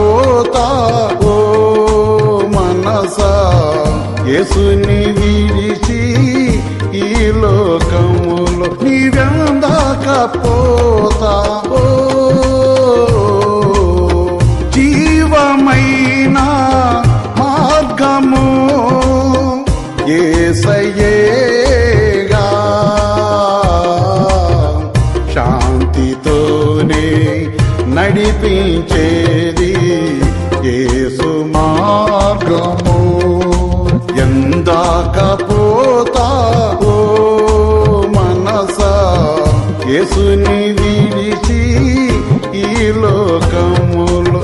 ఎందాకపోతావో మనసా యేసుని విడిచి ఈ లోకములో నీవెందాకపోతావో జీవమైన మార్గము యేసయ్యేగా శాంతితోనే నడిపించేది యేసు మార్గము ఎందాకపోతావో మనసా యేసుని విడిచి ఈ లోకములో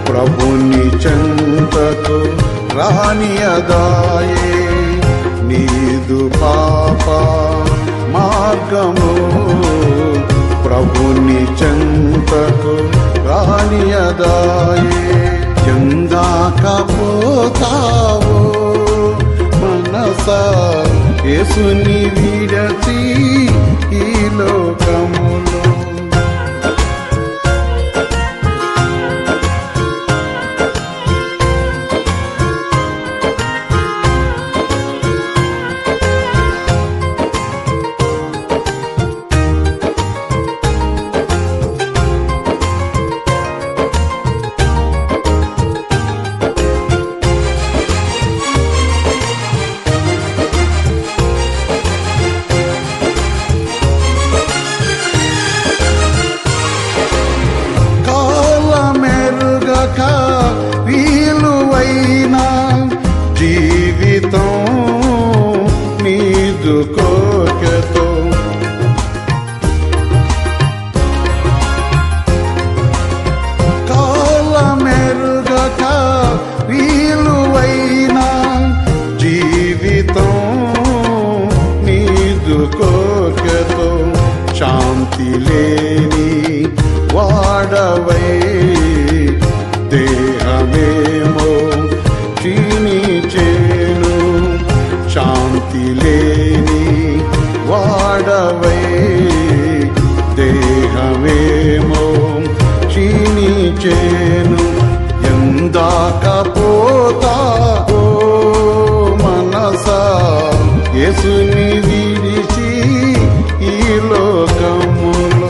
ప్రభుని చెంతకు రానియదాయే నీదు పాప మార్గము ప్రభుని చెంతకు రానియదాయే ఎందాకపోతావో మనసా యేసుని విడిచి ఈ లోకములో విలువైన జీవితం నీదు కోకెతో కాలమెరుగక విలువైన జీవితం నీదు కోకెతో శాంతి లేని వాడవై దేహమేమో క్షీణించేను శాంతి లేని వాడవై దేహమేమో క్షీణించేను ఎందాకపోతావో మనసా యేసుని విడిచి ఈ లోకములో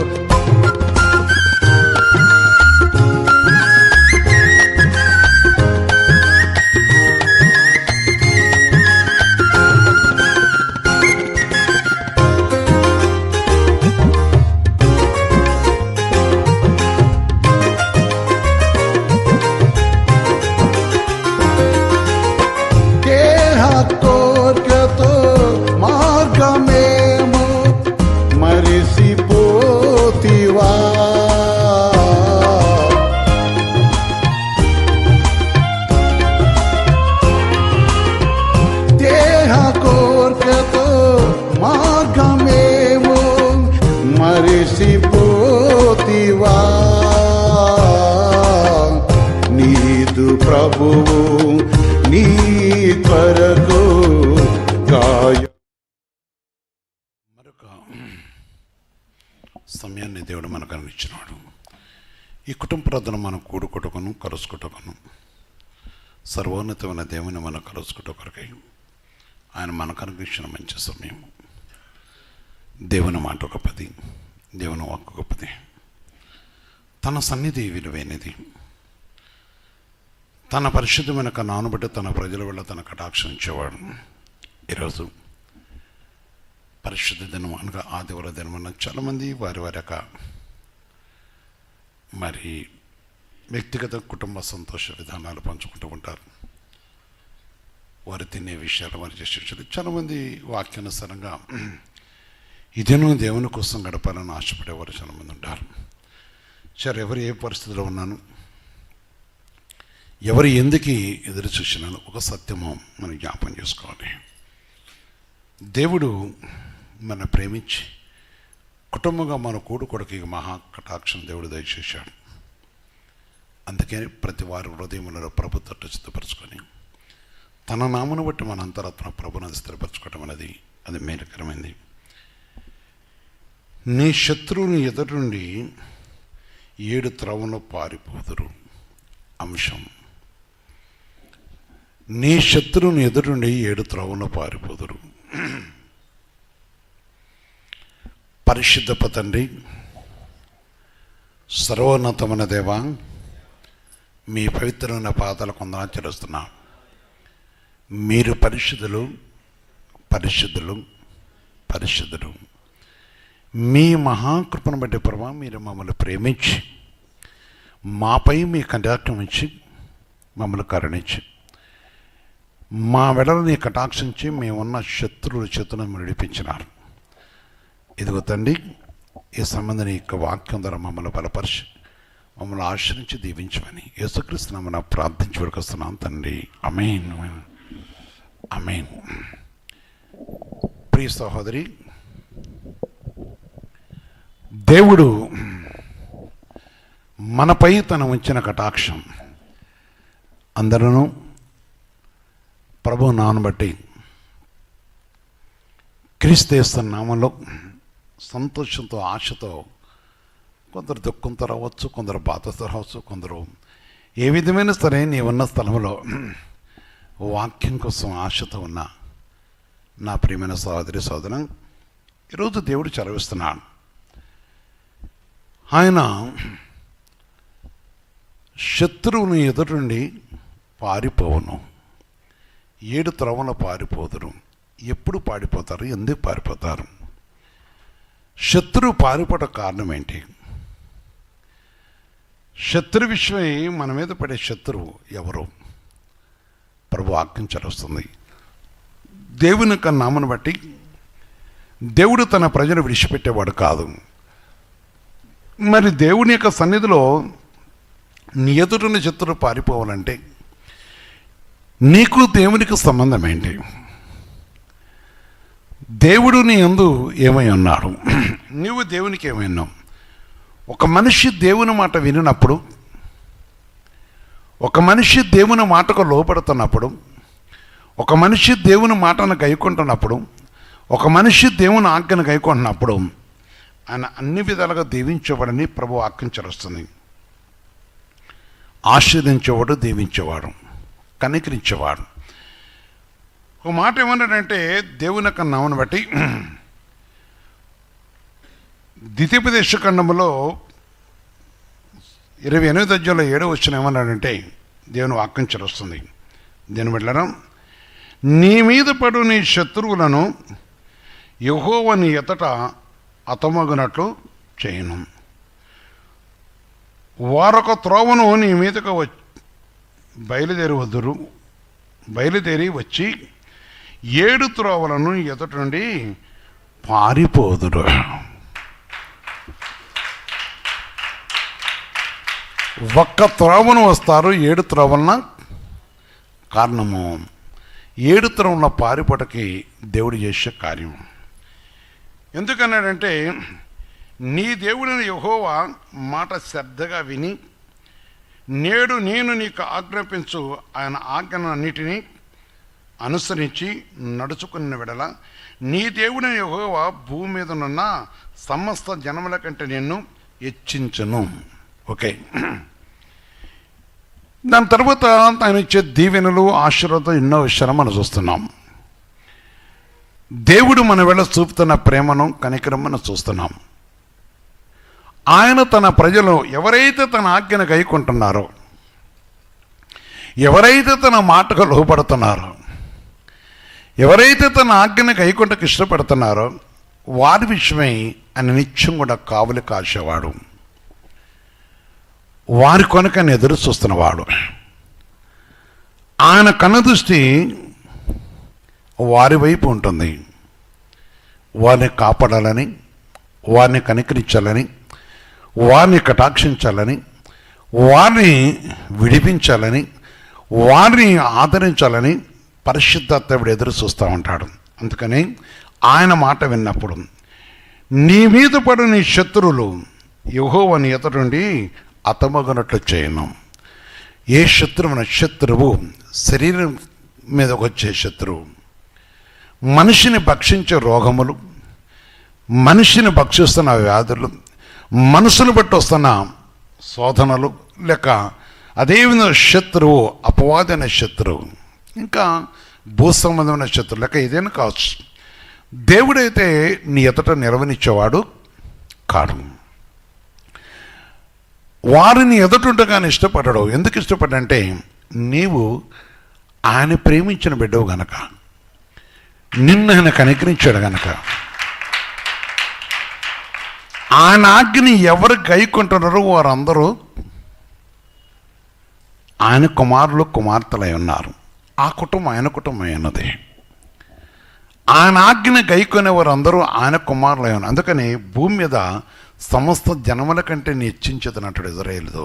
కోర్కెతో మార్గమేమో మరిసిపోతివా దేహ కోర్కెతో మార్గమేమో మరిసిపోతివా నీదు ప్రభువు నీ కొరకు మరొక సమయాన్ని దేవుడు మనకు అనుగ్రహించినాడు. ఈ కుటుంబ ప్రార్థన మనం కూడుకొట్టుకును కలుసుకొట్టుకును సర్వోన్నతమైన దేవుని మనం కలుసుకొట్టుకొరకై ఆయన మనకు అనుగ్రహించిన మంచి సమయం. దేవుని మాట గొప్పది, దేవుని వాక్కు గొప్పది, తన సన్నిధి విలువైనది. తన పరిశుద్ధమైన నానుబట్టి తన ప్రజల వల్ల తన కటాక్షించేవాడు. ఈరోజు పరిశుద్ధ దినం అనగా ఆదివారం దినం చాలామంది వారి యొక్క మరి వ్యక్తిగత కుటుంబ సంతోష విధానాలు పంచుకుంటూ ఉంటారు. వారు తినే విషయాలు, వారు చేసే విషయాలు. చాలామంది వాక్యానుసారంగా ఇదేనో దేవుని కోసం గడపాలని ఆశపడేవారు చాలామంది ఉంటారు. సరే, ఎవరు ఏ పరిస్థితిలో ఉన్నాను, ఎవరు ఎందుకు ఎదురు చూసినాను, ఒక సత్యము మనం జ్ఞాపం చేసుకోవాలి. దేవుడు మన ప్రేమించి కుటుంబంగా మన కొడుకి మహా కటాక్షం దేవుడు దయచేశాడు. అందుకే ప్రతి వారి హృదయంలో ప్రభు తట్టు సిద్ధపరచుకొని తన నామను బట్టి మన అంతరాత్మ ప్రభుని స్థిరపరచుకోవటం అనేది అది మేలుకరమైంది. నీ శత్రువుని ఎదుటి నుండి 7 త్రవంలో పారిపోదురు. అంశం, నీ శత్రువుని ఎదుటి నుండి 7 త్రవంలో పారిపోదురు. పరిశుద్ధ తండ్రి, సర్వోన్నతమైన దేవా, మీ పవిత్రమైన పాదాలకు వందనాలు చెల్లిస్తున్నా. మీరు పరిశుద్ధులు, పరిశుద్ధులు, పరిశుద్ధులు. మీ మహాకృపను బట్టి ప్రభా, మీరు మమ్మల్ని ప్రేమించి మాపై మీ కటాక్షం ఇచ్చి మమ్మల్ని కరుణించి మా వెడలని కటాక్షించి మేమున్న శత్రువుల చేతులను విడిపించినారు. ఇదిగో తండ్రి, ఈ సంబంధించిన యొక్క వాక్యం ద్వారా మమ్మల్ని బలపరిచి మమ్మల్ని ఆశ్రయించి దీవించమని యేసుక్రీస్తు నామమున ప్రార్థించి వరకొస్తున్నాం తండ్రి. ఆమేన్, ఆమేన్. ప్రియ సహోదరి, దేవుడు మనపై తన ఉంచిన కటాక్షం అందరూ ప్రభు నామమును బట్టి క్రీస్తు నామంలో సంతోషంతో, ఆశతో, కొందరు దుఃఖంతో రావచ్చు, కొందరు బాధతో రావచ్చు, కొందరు ఏ విధమైన సరే నీ ఉన్న స్థలంలో వాక్యం కోసం ఆశతో ఉన్న నా ప్రియమైన సహోదరి సోదరు, ఈరోజు దేవుడు చదివిస్తున్నాడు. ఆయన శత్రువుని ఎదుటి నుండి పారిపోవును. 7 త్రవంలో పారిపోదురు. ఎప్పుడు పారిపోతారు? ఎందుకు పారిపోతారు? శత్రువు పారిపోవడం కారణం ఏంటి? శత్రు విషయమై మన మీద పడే శత్రువు ఎవరు? ప్రభు వాక్యం చదువుతుంది. దేవుని యొక్క నామను బట్టి దేవుడు తన ప్రజలు విడిచిపెట్టేవాడు కాదు. మరి దేవుని యొక్క సన్నిధిలో నీ ఎదుటిన శత్రువు పారిపోవాలంటే నీకు దేవునికి సంబంధం ఏంటి? దేవుడు నీ యందు ఏమై ఉన్నాడు? నువ్వు దేవునికి ఏమైనావు? ఒక మనిషి దేవుని మాట వినినప్పుడు, ఒక మనిషి దేవుని మాటకు లోపడుతున్నప్పుడు, ఒక మనిషి దేవుని మాటను గైకుంటున్నప్పుడు, ఒక మనిషి దేవుని ఆజ్ఞను గైకుంటున్నప్పుడు ఆయన అన్ని విధాలుగా దీవించేవాడని ప్రభు వాక్యం చరుస్తుంది. ఆశీర్వదించేవాడు, దీవించేవాడు, కనికరించేవాడు. ఒక మాట ఏమన్నాడంటే దేవుని యొక్క నామను బట్టి ద్వితీయోపదేశ ఖండములో 28వ అధ్యాయంలో 7వ వచనం ఏమన్నాడంటే దేవుని వాక్యం చరుస్తుంది. దీని బిడ్డలారా, నీ మీద పడు నీ శత్రువులను యెహోవా నీ ఎదుట హతమగునట్లు చేయను. వారొక త్రోవను నీ మీదకు బయలుదేరి వచ్చి 7 త్రోవలను ఎదుట నుండి పారిపోదురు. ఒక్క త్రోవను వస్తారు, 7 త్రోవలన కారణము 7 త్రోవల పారిపోటకి దేవుడు చేసే కార్యం. ఎందుకన్నాడంటే నీ దేవుడిని యెహోవా మాట శ్రద్ధగా విని నేడు నేను నీకు ఆజ్ఞాపించు ఆయన ఆజ్ఞలన్నిటినీ అనుసరించి నడుచుకున్న వెడల నీ దేవుడిని యెహోవా భూమి మీద ఉన్న సమస్త జనముల కంటే నిన్ను హెచ్చించును. ఓకే, దాని తర్వాత ఆయన ఇచ్చే దీవెనలు, ఆశీర్వాదం ఎన్నో విషయాలు మనం చూస్తున్నాం. దేవుడు మన వేళ చూపుతున్న ప్రేమను, కనికరమను చూస్తున్నాం. ఆయన తన ప్రజలు ఎవరైతే తన ఆజ్ఞను గైకుంటున్నారో, ఎవరైతే తన మాటకు లోపడుతున్నారో, ఎవరైతే తన ఆజ్ఞని గైకొంటకు ఇష్టపడుతున్నారో వారి విషయమై ఆయన నిత్యం కూడా కావలి కాసేవాడు, వారి కొనకని ఎదురు చూస్తున్నవాడు. ఆయన కనుదృష్టి వారి వైపు ఉంటుంది. వారిని కాపాడాలని, వారిని కనికరించాలని, వారిని కటాక్షించాలని, వారిని విడిపించాలని, వారిని ఆదరించాలని పరిశుద్ధాత్ముడు ఎదురు చూస్తూ ఉంటాడు. అందుకని ఆయన మాట విన్నప్పుడు నీ మీద పడు నీ శత్రువులు యెహోవా నీ ఎదుట నుండి అతమగనట్లు చేయను. ఏ శత్రువు శరీరం మీదకి వచ్చే శత్రువు, మనిషిని భక్షించే రోగములు, మనిషిని భక్షిస్తున్న వ్యాధులు, మనసును బట్టి వస్తున్న శోధనలు, లేక అదేవిధంగా శత్రువు అపవాది అనే శత్రువు, ఇంకా భూ సంబంధమైన శత్రువు, లేక ఏదైనా కావచ్చు, దేవుడైతే నీ ఎదుట నిలవనిచ్చేవాడు కాడు. వారిని ఎదుటుండగానే ఇష్టపడ్డాడు. ఎందుకు ఇష్టపడ్డంటే నీవు ఆయన ప్రేమించిన బిడ్డవు గనక, నిన్ను ఆయన కనికరించాడు గనక. ఆయన ఆజ్ఞని ఎవరు గైకొంటున్నారో వారందరూ ఆయన కుమారులు కుమార్తెలై ఉన్నారు. ఆ కుటుంబం ఆయన కుటుంబం అయినది. ఆయన ఆజ్ఞని గైకొనే వారందరూ ఆయన కుమారులై ఉన్నారు. అందుకని భూమి మీద సమస్త జనముల కంటే నిశ్చించదన్నట్టు ఇజ్రాయేలుతో.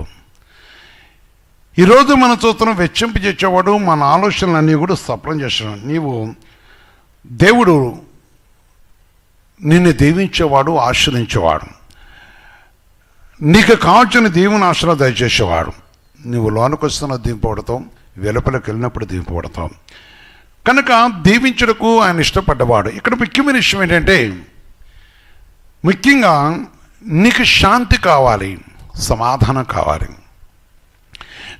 ఈరోజు మనం చూస్తున్నాం, వెచ్చింపజేసేవాడు మన ఆలోచనలన్నీ కూడా సఫలం చేస్తున్నాడు. నీవు దేవుడు నిన్ను దీవించేవాడు, ఆశ్రయించేవాడు, నీకు కావాల్సిన దేవుని ఆశ్రయం దయచేసేవాడు. నువ్వు లోనికి వస్తున్న దీంపబడతావు, వెలుపలకు వెళ్ళినప్పుడు దీంపబడతావు. కనుక దీవించడకు ఆయన ఇష్టపడ్డవాడు. ఇక్కడ ముఖ్యమైన విషయం ఏంటంటే, ముఖ్యంగా నీకు శాంతి కావాలి, సమాధానం కావాలి,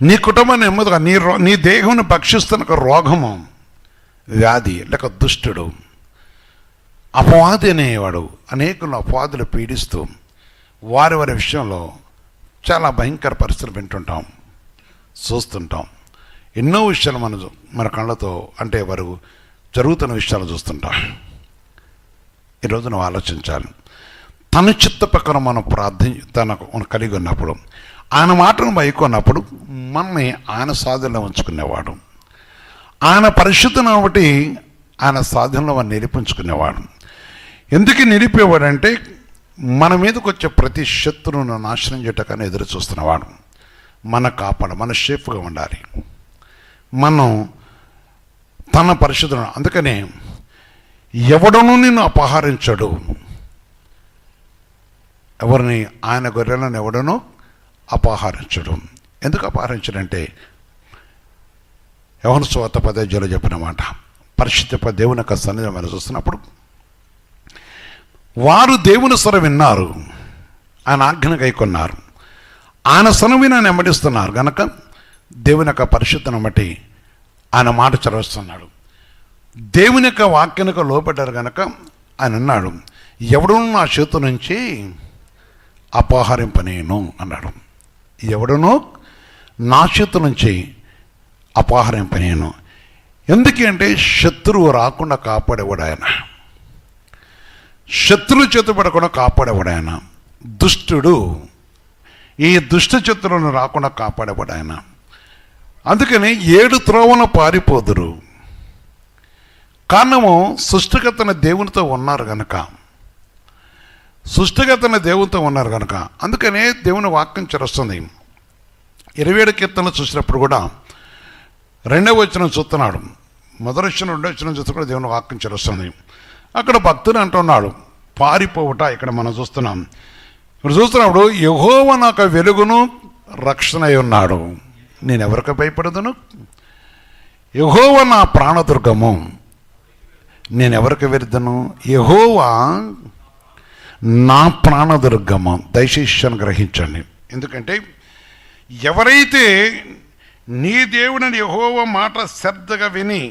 నీ కుటుంబాన్ని నెమ్మదిగా, నీ దేహంను భక్షిస్తున్న రోగము, వ్యాధి, లేక దుష్టుడు, అపవాది అనేవాడు అనేకులను అపవాదులు పీడిస్తూ వారి విషయంలో చాలా భయంకర పరిస్థితులు వింటుంటాం, చూస్తుంటాం. ఎన్నో విషయాలు మన కళ్ళతో అంటే వారు జరుగుతున్న విషయాలు చూస్తుంటాం. ఈరోజు నువ్వు ఆలోచించాలి. తన చిత్త ప్రకారం మనం తనకు కలిగి ఉన్నప్పుడు, ఆయన మాటను వైకున్నప్పుడు మనల్ని ఆయన సాధనలో ఉంచుకునేవాడు. ఆయన పరిశుద్ధను బట్టి ఆయన సాధనలో మనం నిలిపించుకునేవాడు. ఎందుకు నిలిపేవాడంటే మన మీదకి వచ్చే ప్రతి శత్రువును నాశనం చేయటకని ఎదురు చూస్తున్నవాడు. మన కాపాడు, మన సేఫ్గా ఉండాలి, మనం తన పరిశుద్ధను. అందుకనే ఎవడనూ నిన్ను అపహరించడు. ఎవరిని? ఆయన గొర్రెలను ఎవడనూ అపహరించడు. ఎందుకు అపహరించడంటే యోహాను సువార్త 10 చెప్పిన మాట, పరిశుద్ధ దేవుని యొక్క సన్నిధిని మనం చూస్తున్నప్పుడు వారు దేవుని స్వరం విన్నారు, ఆయన ఆజ్ఞను గైకొన్నారు, ఆయన స్వరం విని ఆయన వెంబడిస్తున్నారు కనుక దేవుని యొక్క పరిశుద్ధను బట్టి ఆయన మాట చదివిస్తున్నాడు. దేవుని యొక్క వాక్యానికి లోపడ్డారు కనుక ఆయన అన్నాడు, ఎవడును నా చేతు నుంచి అపహరింపనేను అన్నాడు. ఎవడునో నా చేతు నుంచి అపహరింపనేను. ఎందుకంటే శత్రువు రాకుండా కాపాడేవాడు ఆయన, శత్రువు చేతుపడకుండా కాపాడేవాడు ఆయన, దుష్టుడు ఈ దుష్ట శత్రువులను రాకుండా కాపాడేవాడు ఆయన. అందుకని 7 త్రోవన పారిపోదురు. కారణము సృష్టికర్తన దేవునితో ఉన్నారు కనుక, సృష్టికర్తన దేవునితో ఉన్నారు కనుక. అందుకనే దేవుని వాక్యం చరుస్తుంది. 27 కీర్తనలు చూసినప్పుడు కూడా 2వ వచనం చూస్తున్నాడు, మొదటి వచనం 2వ వచనం చూస్తే కూడా దేవుని వాక్యం చరుస్తుంది. అక్కడ భక్తుడు అంటున్నాడు పారిపోవుట. ఇక్కడ మనం చూస్తున్నాం. ఇప్పుడు చూస్తున్నప్పుడు యెహోవా నాకు వెలుగును రక్షణ అయి ఉన్నాడు, నేను ఎవరికి భయపడదును. యెహోవా నా ప్రాణదుర్గము, నేను ఎవరికి వెళ్తాను. యెహోవా నా ప్రాణదుర్గము. దయచేసి గ్రహించండి. ఎందుకంటే ఎవరైతే నీ దేవుని యెహోవా మాట శ్రద్ధగా విని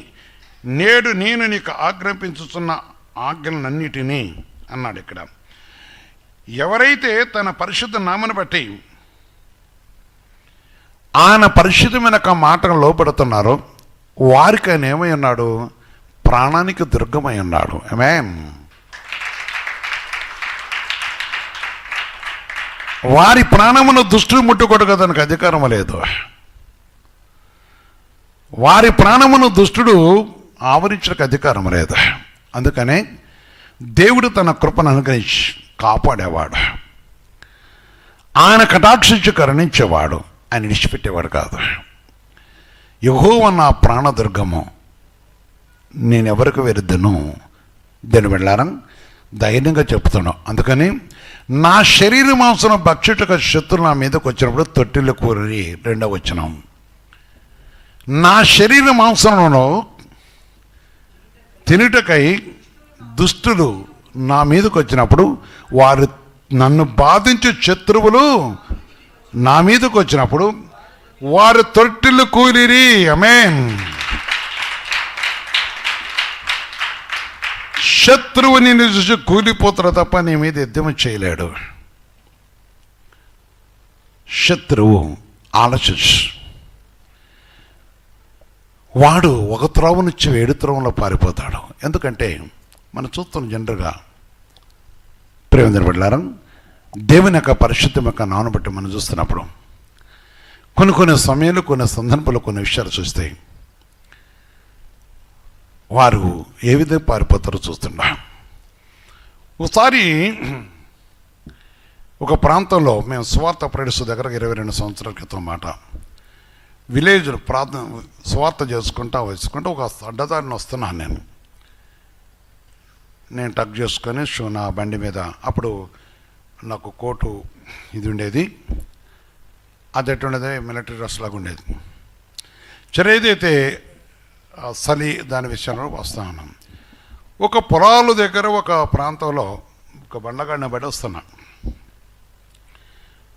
నేడు నేను నీకు ఆజ్ఞాపించుతున్న ఆజ్ఞలన్నిటినీ అన్నాడు. ఇక్కడ ఎవరైతే తన పరిశుద్ధ నామను బట్టి ఆయన పరిశుద్ధమైన మాటను లోపడుతున్నారో వారికి ఆయన ఏమై ఉన్నాడు? ప్రాణానికి దుర్గమై ఉన్నాడు. ఆమేన్. వారి ప్రాణమును దుష్టుడు ముట్టుకోడు దానికి అధికారం లేదు. వారి ప్రాణమును దుష్టుడు ఆవరించడానికి అధికారం లేదు. అందుకనే దేవుడు తన కృపను అనుగ్రహించి కాపాడేవాడు. ఆయన కటాక్షించి కరుణించేవాడు. ఆయన విడిచిపెట్టేవాడు కాదు. యెహోవా నా ప్రాణదుర్గము, నేనెవరికి వెరుద్దను. దీని వెళ్ళారా ధైర్యంగా చెప్తున్నాను. అందుకని నా శరీర మాంసం భక్షితుక శత్రులు నా మీదకి వచ్చినప్పుడు తొట్టిల్లు కూరి. 2వ వచనం, నా శరీర మాంసంలో తినుటకై దుష్టులు నా మీదకి వచ్చినప్పుడు, వారు నన్ను బాధించే శత్రువులు నా మీదకి వచ్చినప్పుడు వారు తొట్టిల్లు కూలిరి. ఆమేన్. శత్రువుని చూసి కూలిపోతారు తప్ప నీ మీద యుద్ధం చేయలేడు. శత్రువు ఆలోచించు. వాడు ఒక త్రోవ నుంచి 7 త్రోవలో పారిపోతాడు. ఎందుకంటే మనం చూస్తున్న జనరల్గా ప్రేమ బిడ్డలారా, దేవుని యొక్క పరిశుద్ధం యొక్క నాను బట్టి మనం చూస్తున్నప్పుడు కొన్ని సమయాలు, కొన్ని సందర్భాలు, కొన్ని విషయాలు చూస్తే వారు ఏ విధంగా పారిపోతారో చూస్తున్నా. ఒకసారి ఒక ప్రాంతంలో మేము సువార్త ప్రకటిస్తూ దగ్గర 22 సంవత్సరాల క్రితం మాట, విలేజ్ ప్రార్థన సువార్త చేసుకుంటా ఒక అడ్డదారిని వస్తున్నాను. నేను టక్ చేసుకొని నా బండి మీద, అప్పుడు నాకు కోటు ఇది ఉండేది, అది ఎట్టుండేది మిలిటరీ డ్రెస్ లాగా ఉండేది. సరే, ఏదైతే చలి దాని విషయంలో వస్తా ఉన్నాం. ఒక పొలాల దగ్గర ఒక ప్రాంతంలో ఒక బండగాడిని బట్టి వస్తున్నా.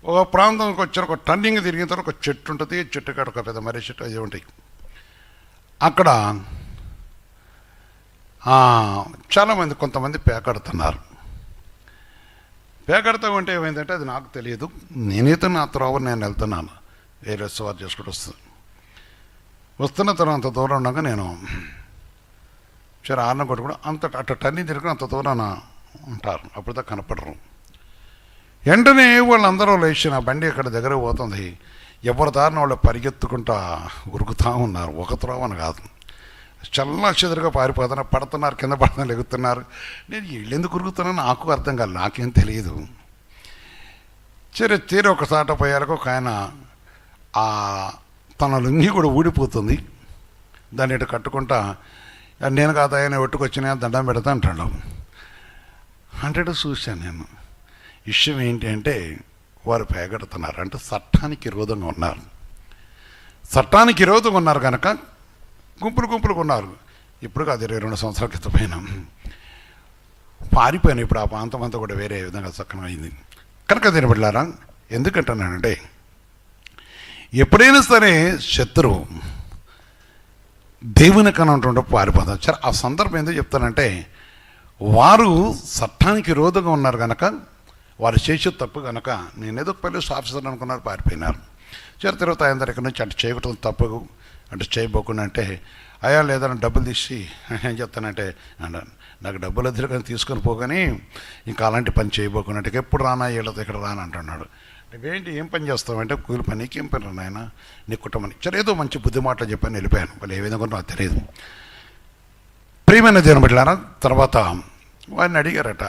ఒక ప్రాంతానికి వచ్చిన ఒక టర్నింగ్ తిరిగిన తర్వాత ఒక చెట్టు ఉంటుంది. చెట్టు కాడ ఒక పెద్ద మర్రి చెట్టు అది ఉంటాయి. అక్కడ చాలామంది కొంతమంది పేకాడుతున్నారు. పేకాడుతూ ఉంటే ఏమైందంటే అది నాకు తెలియదు. నేనైతే నా త్రోవ నేను వెళ్తున్నాను, వేరే సవారు చేసుకుంటూ వస్తున్న తర్వాత అంత దూరం ఉండగా నేను సరే ఆరణ కొట్టు కూడా అట్ట టర్నింగ్ తిరిగి అంత దూరాన ఉంటారు. అప్పుడుదా కనపడరు. వెంటనే వాళ్ళందరూ లేచి నా బండి ఇక్కడ దగ్గర పోతుంది. ఎవరి దారిన వాళ్ళు పరిగెత్తుకుంటా ఉరుకుతూ ఉన్నారు. ఒక త్రోవని కాదు, చల్లా చెదురుగా పారిపోతున్నారు, పడుతున్నారు, కింద పడుతున్నారు, ఎగుతున్నారు. నేను వీళ్ళెందుకు ఉరుకుతున్నాను నాకు అర్థం కాదు, నాకేం తెలియదు. తీరు ఒక చాట పోయారకు ఒక ఆయన తన లుంగి కూడా ఊడిపోతుంది, దాన్ని ఇటు కట్టుకుంటా, నేను కాదు ఆయన ఒట్టుకొచ్చినా దండం పెడతా అంటాడు. అంటే చూశాను నేను. విషయం ఏంటి అంటే వారు పేగడుతున్నారు, అంటే చట్టానికి విరోధంగా ఉన్నారు. చట్టానికి విరోధంగా ఉన్నారు కనుక గుంపులుగా ఉన్నారు. ఇప్పుడు కాదు, 22 సంవత్సరాల క్రితం పైన పారిపోయాను. ఇప్పుడు ఆ ప్రాంతం అంతా కూడా వేరే విధంగా చక్కగా అయింది. కనుక దీని బిడ్డలారా, ఎందుకంటున్నానంటే ఎప్పుడైనా సరే శత్రువు దేవుని కనుంటుంటే పారిపోతారు. సరే, ఆ సందర్భం ఎందుకు చెప్తానంటే వారు చట్టానికి విరోధంగా ఉన్నారు కనుక, వారు చేసే తప్పు కనుక, నేనేదో పోలీస్ ఆఫీసర్ అనుకున్నారు, పారిపోయినారు. సరే, తర్వాత ఆయన ఇక్కడ నుంచి అంటే చేయటం తప్పు అంటే చేయబోకుండా అంటే, అయ్యా లేదని డబ్బులు తీసి ఏం చెప్తానంటే, నాకు డబ్బులు వద్దు కానీ తీసుకొని పోగాని ఇంకా అలాంటి పని చేయబోకుండా అంటే, ఎప్పుడు రానా ఏళ్ళతో ఇక్కడ రాను అంటున్నాడు. ఏంటి ఏం పని చేస్తామంటే, కూలి పనికి ఏం పని రాయన నీ కుటుంబాన్ని. సరే, ఏదో మంచి బుద్ధి మాటలు చెప్పని వెళ్ళిపోయాను. వాళ్ళు ఏ విధంగా నాకు తెలియదు. ప్రియమైన దేవుని బిడ్డలారా, తర్వాత వారిని అడిగారట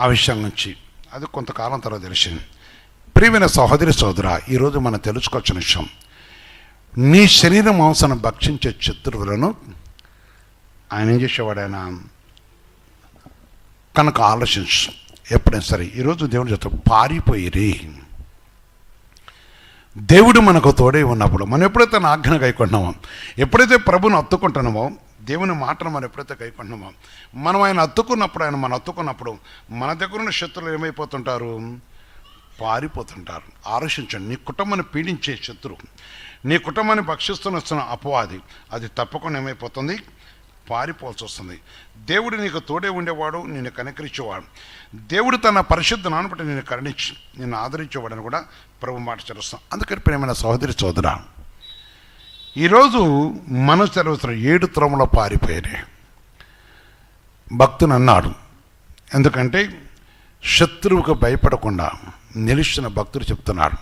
ఆ విషయం నుంచి. అది కొంతకాలం తర్వాత తెలిసింది. ప్రియమైన సహోదరి సోదరా, ఈరోజు మనం తెలుసుకోవాల్సిన విషయం, నీ శరీర మాంసాన్ని భక్షించే శత్రువులను ఆయన ఏం చేసేవాడు? ఆయన కనుక ఆలోచించు. ఎప్పుడైనా సరే ఈరోజు దేవుడు చెప్తాడు, పారిపోయిరి. దేవుడు మనకు తోడే ఉన్నప్పుడు మనం ఎప్పుడైతే నా ఆజ్ఞను కైకొంటున్నామో, ఎప్పుడైతే ప్రభుని హత్తుకుంటున్నామో, దేవుని మాటను మనం ఎప్పుడైతే కైకొంటున్నామో, మనం ఆయన హత్తుకున్నప్పుడు, ఆయన మనం హత్తుకున్నప్పుడు మన దగ్గర ఉన్న శత్రువులు ఏమైపోతుంటారు? పారిపోతుంటారు. ఆలోచించండి, నీ కుటుంబాన్ని పీడించే శత్రువు, నీ కుటుంబాన్ని భక్షిస్తున్న అపవాది, అది తప్పకుండా ఏమైపోతుంది? పారిపోవాల్సి వస్తుంది. దేవుడు నీకు తోడే ఉండేవాడు, నిన్ను కనికరించేవాడు. దేవుడు తన పరిశుద్ధ నానబట్టి నిన్ను కరుణించి నిన్ను ఆదరించేవాడని కూడా ప్రభు మాట చదువుతాం. అందుకని ప్రియమైన సహోదరి సోదరా, ఈరోజు మన చరిత్ర 7 త్రముల పారిపోయారే. భక్తుని అన్నాడు, ఎందుకంటే శత్రువుకు భయపడకుండా నిలిచిన భక్తుడు చెప్తున్నాడు.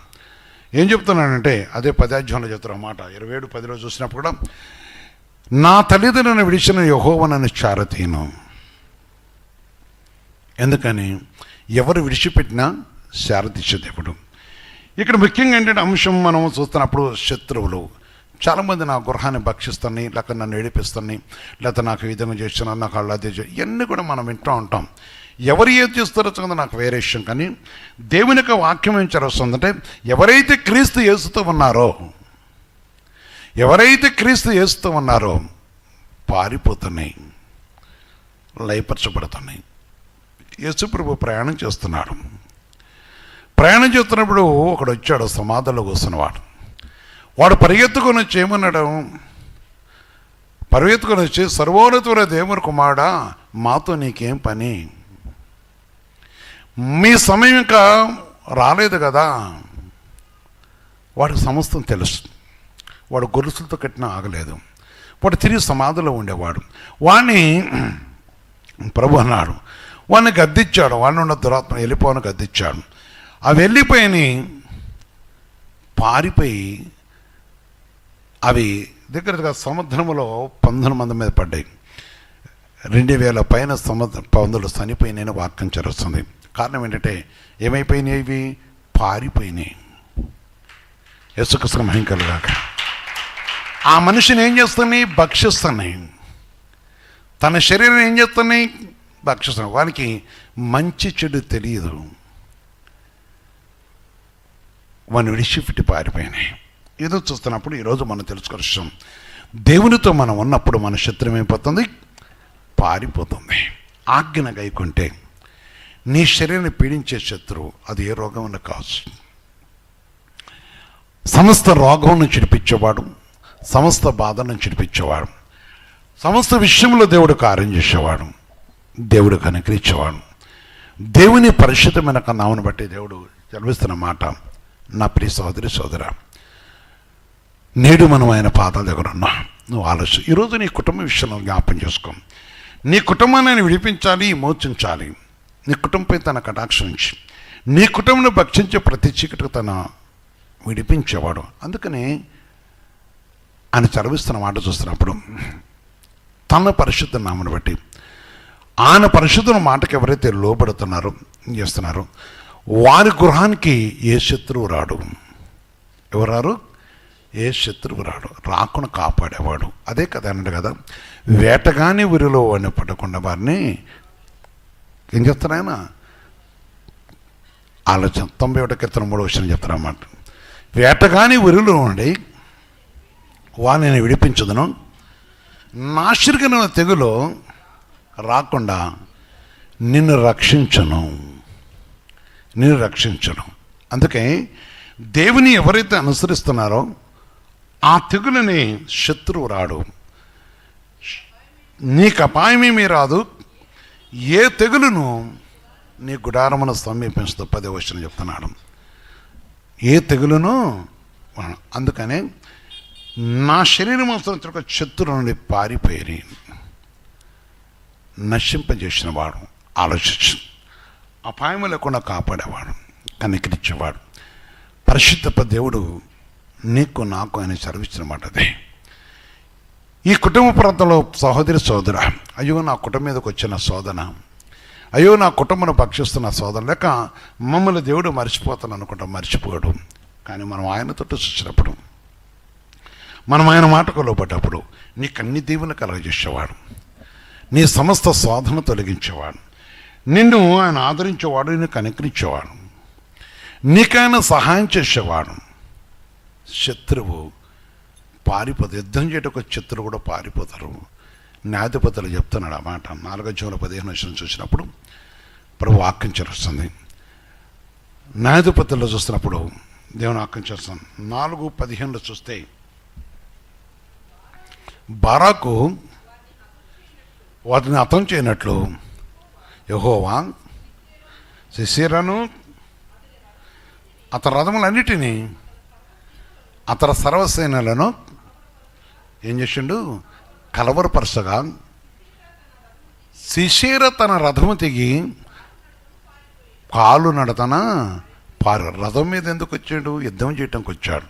ఏం చెప్తున్నాడంటే అదే 10వ అధ్యాయంలో చెప్తున్న మాట 27-10లో చూసినప్పుడు కూడా, నా తల్లిదండ్రులను విడిచిన యెహోవా నన్ను చారతీను. ఎందుకని ఎవరు విడిచిపెట్టినా శారతీసే దేవుడు. ఇక్కడ ముఖ్యంగా ఏంటంటే అంశం మనం చూస్తున్నప్పుడు శత్రువులు చాలామంది నా గృహాన్ని భక్షిస్తాయి, లేకపోతే నన్ను ఏడిపిస్తాయి, లేకపోతే నాకు ఈ విధంగా చేస్తున్నారు, నాకు అలా ఇవన్నీ కూడా మనం వింటూ ఉంటాం. ఎవరు ఏది చేస్తారో చూడండి, నాకు వేరే విషయం. కానీ దేవుని యొక్క వాక్యం ఏం చదువుతుందంటే, ఎవరైతే క్రీస్తు యేసుతో ఉన్నారో పారిపోతున్నాయి, లయపరచబడుతున్నాయి. యేసు ప్రభు ప్రయాణం చేస్తున్నప్పుడు ఒకడు వచ్చాడు, సమాధిలో కూర్చున్నవాడు. వాడు పరిగెత్తుకొని వచ్చి ఏమన్నాడు, సర్వోన్నతుడైన దేవుని కుమారుడా, మాతో నీకేం పని, మీ సమయం ఇంకా రాలేదు కదా. వాడికి సమస్తం తెలుసు. వాడు గొలుసులతో కట్టినా ఆగలేదు. వాడు తిరిగి సమాధిలో ఉండేవాడు. వాడిని ప్రభు అన్నాడు, వాడిని గద్దించాడు. వాడిని ఉన్న దురాత్మ వెళ్ళిపోవని గద్దించాడు. అవి వెళ్ళిపోయి పారిపోయి అవి దగ్గరగా సముద్రంలో 19 మంది మీద పడ్డాయి. 2000 పైన పందులు చనిపోయినాయని వాక్యం జరుగుతుంది. కారణం ఏంటంటే ఏమైపోయినాయి, ఇవి పారిపోయినాయి. యేసుక్రీస్తుకు మహిమ కలుగాక. ఆ మనిషిని ఏం చేస్తున్నాయి, భక్షిస్తున్నాయి. తన శరీరం ఏం చేస్తున్నాయి, భక్షిస్తున్నాయి. వానికి మంచి చెడు తెలియదు. వాడిని విడిచిపెట్టి పారిపోయినాయి. ఏదో చూస్తున్నప్పుడు ఈరోజు మనం తెలుసుకునే విషయం, దేవునితో మనం ఉన్నప్పుడు మన శత్రువు ఏమైపోతుంది, పారిపోతుంది. ఆజ్ఞ గైకుంటే నీ శరీరాన్ని పీడించే శత్రువు అది ఏ రోగం అన్న కావచ్చు. సమస్త రోగం నుంచి విడిపించేవాడు, సమస్త బాధ నుంచి విడిపించేవాడు, సమస్త విషయంలో దేవుడు కార్యం చేసేవాడు, దేవుడు కనికరించేవాడు. దేవుని పరిశుద్ధమైన నామను బట్టి దేవుడు చదివిస్తున్న మాట, నా ప్రియ సోదరి సోదరా, నేడు మనం ఆయన పాదాల దగ్గర ఉన్నా. నువ్వు ఆలోచన ఈరోజు నీ కుటుంబ విషయంలో జ్ఞాపం చేసుకో. నీ కుటుంబాన్ని ఆయన విడిపించాలి, మోచించాలి. నీ కుటుంబంపై తన కటాక్షించి నీ కుటుంబంలో భక్షించే ప్రతి చీకటికి తన విడిపించేవాడు. అందుకని ఆయన చదివిస్తున్న మాట చూస్తున్నప్పుడు తన పరిశుద్ధ నామను బట్టి ఆయన పరిశుద్ధ మాటకి ఎవరైతే లోబడుతున్నారో చేస్తున్నారో వారి గృహానికి ఏ శత్రువు రాడు. ఎవరారు? ఏ శత్రువు రాడు. రాకుండా కాపాడేవాడు. అదే కదా అన్నాడు కదా, వేటగాని ఊరిలో వాడిని పడకుండా వారిని ఏం చెప్తారు ఆయన ఆలోచన. 91 కీర్తన 3వ వచనం చెప్తారన్నమాట. వేటగాని ఊరిలో ఉండి వారిని విడిపించదును, నాశరికమైన తెగులు రాకుండా నిన్ను రక్షించను. అందుకే దేవుని ఎవరైతే అనుసరిస్తున్నారో ఆ తెగులని శత్రువు రాడు. నీకు అపాయమేమీ రాదు. ఏ తెగులును నీ గుడారమును సమీపించదు. 10వ వచనం చెప్తున్నాడు. ఏ తెగులును. అందుకనే నా శరీరం అవసరం శత్రువు నుండి పారిపోయి నశింపజేసిన వాడు, ఆలోచించు, అపాయం లేకుండా కాపాడేవాడు, కనికరించేవాడు, పరిశుద్ధ దేవుడు నీకు నాకు ఆయన చదివించిన మాట అదే. ఈ కుటుంబ ప్రాంతంలో సహోదరి సోదర, అయ్యో నా కుటుంబం మీదకి వచ్చిన శోధన, అయ్యో నా కుటుంబను భక్షిస్తున్న శోధన, లేక మమ్మల్ని దేవుడు మర్చిపోతాను అనుకుంటాం. మర్చిపోడు. కానీ మనం ఆయనతో చూసినప్పుడు, మనం ఆయన మాటకు లోపడ్డప్పుడు నీకు అన్ని దీవెనలు కలగజేసేవాడు, నీ సమస్త శోధన తొలగించేవాడు, నిన్ను ఆయన ఆదరించేవాడు, నిన్ను కనికరించేవాడు, నీకైనా సహాయం చేసేవాడు. శత్రువు పారిపోదు. యుద్ధం చేయటకు శత్రువు కూడా పారిపోతారు. న్యాయాధిపతులు చెప్తున్నాడు ఆ మాట. 4వ అధ్యాయంలో 15వ వచనం చూసినప్పుడు ప్రభు వాక్యం చేస్తుంది. న్యాయాధిపతుల్లో చూస్తున్నప్పుడు దేవుని వాక్యం చేస్తాను. 4:15లో చూస్తే బారాకు వాటిని అతం చేయనట్లు యెహోవా సిసెరాను అతని రథములన్నిటినీ అతని సర్వసేనలను ఏం చేసిండు? కలవరపరచగా సిసేర తన రథము తెగి కాలు నడతన రథం మీద ఎందుకు వచ్చాడు? యుద్ధం చేయటానికి వచ్చాడు.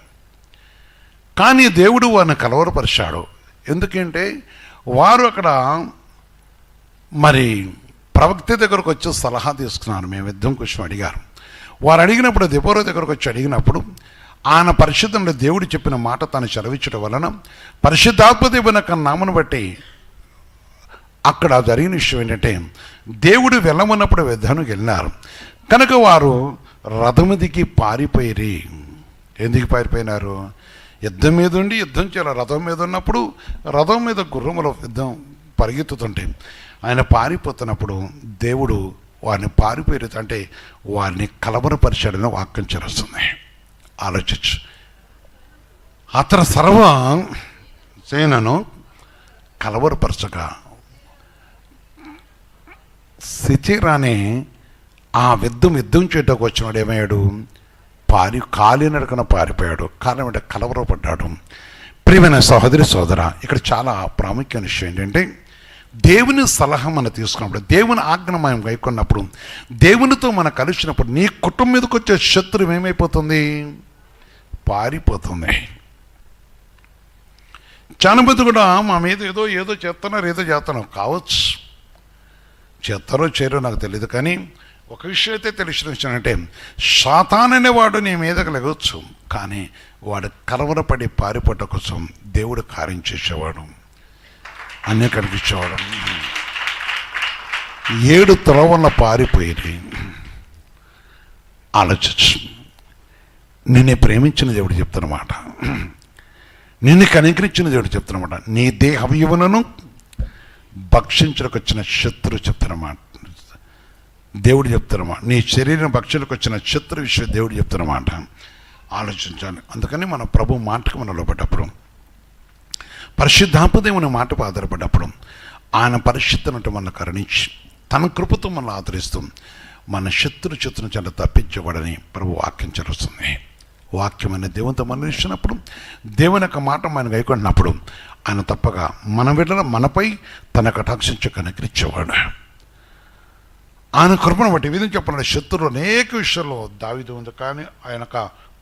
కానీ దేవుడు వారిని కలవరపరిచాడు. ఎందుకంటే వారు అక్కడ మరి ప్రవక్త దగ్గరకు వచ్చి సలహా తీసుకున్నారు. మేము యుద్ధం కోసం అడిగారు. వారు అడిగినప్పుడు దెబోరా దగ్గరకు వచ్చి అడిగినప్పుడు ఆయన పరిశుద్ధంలో దేవుడు చెప్పిన మాట తాను సెలవిచ్చడం వలన పరిశుద్ధాత్మ దేవుని యొక్క నామను బట్టి అక్కడ జరిగిన విషయం ఏంటంటే దేవుడు వెళ్ళమన్నప్పుడు యుద్ధానికి వెళ్ళినారు కనుక వారు రథము దిగి పారిపోయి. ఎందుకు పారిపోయినారు? యుద్ధం మీద ఉండి యుద్ధం చేయాలి. రథం మీద ఉన్నప్పుడు రథం మీద గుర్రముల యుద్ధం పరిగెత్తుతుంటే ఆయన పారిపోతున్నప్పుడు దేవుడు వారిని పారిపోయి అంటే వారిని కలవరపరిచాడని వాక్యం చేస్తుంది. ఆలోచించు. అతను సర్వ సేనను కలవరపరచగా సిచిరానే ఆ యుద్ధం చేయటకు వచ్చినాడు. ఏమయ్యాడు? కాలినడకన పారిపోయాడు. కారణం అంటే కలవరపడ్డాడు. ప్రియమైన సహోదరి సోదర, ఇక్కడ చాలా ప్రాముఖ్యమైన విషయం ఏంటంటే దేవుని సలహా మనం తీసుకున్నప్పుడు, దేవుని ఆజ్ఞ మనం గైకొన్నప్పుడు, దేవునితో మనం కలిసినప్పుడు నీ కుటుంబం మీదకి వచ్చే శత్రువు ఏమైపోతుంది? పారిపోతుంది. చాలా మంది కూడా మా మీద ఏదో చేస్తున్నారు కావచ్చు. చేస్తారో చేయరో నాకు తెలియదు. కానీ ఒక విషయం అయితే తెలిసిన విషయం అంటే సాతాను అనేవాడు నీ మీదకి లెగవచ్చు. కానీ వాడు కలవరపడి పారిపోవటం కోసం దేవుడు కార్యం చేసేవాడు, అన్నీ కనిపించేవాడు. 7 త్రోవల పారిపోయి. ఆలోచించు. నిన్ను ప్రేమించిన దేవుడు చెప్తున్నమాట, నిన్ను కనికరించిన దేవుడు చెప్తున్నమాట, నీ దేహవయవులను భక్షించడానికి వచ్చిన శత్రువు చెప్తున్నమాట. దేవుడు చెప్తున్నమాట, నీ శరీరం భక్షణకు వచ్చిన శత్రు విషయం దేవుడు చెప్తున్నమాట. ఆలోచించాలి. అందుకని మన ప్రభు మాటకు మనం లోపడ్డప్పుడు, పరిశుద్ధాత్మ దేవుని మాటకు ఆధారపడ్డప్పుడు ఆయన పరిశుద్ధనట్టు మనల్ని కరుణించి తన కృపతో మనల్ని ఆదరిస్తూ మన శత్రు చెంత తప్పించబడని ప్రభు వాక్యం చదువుతుంది. వాక్యం అనే దేవునితో మనం ఇచ్చినప్పుడు, దేవుని యొక్క మాట మనం గైకొన్నప్పుడు ఆయన తప్పగా మనపై తన కటాక్షించి కనికరించేవాడు. ఆయన కృపను బట్టి విధంగా చెప్పిన శత్రువులు అనేక విషయాల్లో దావీదు ఉంది, కానీ ఆయన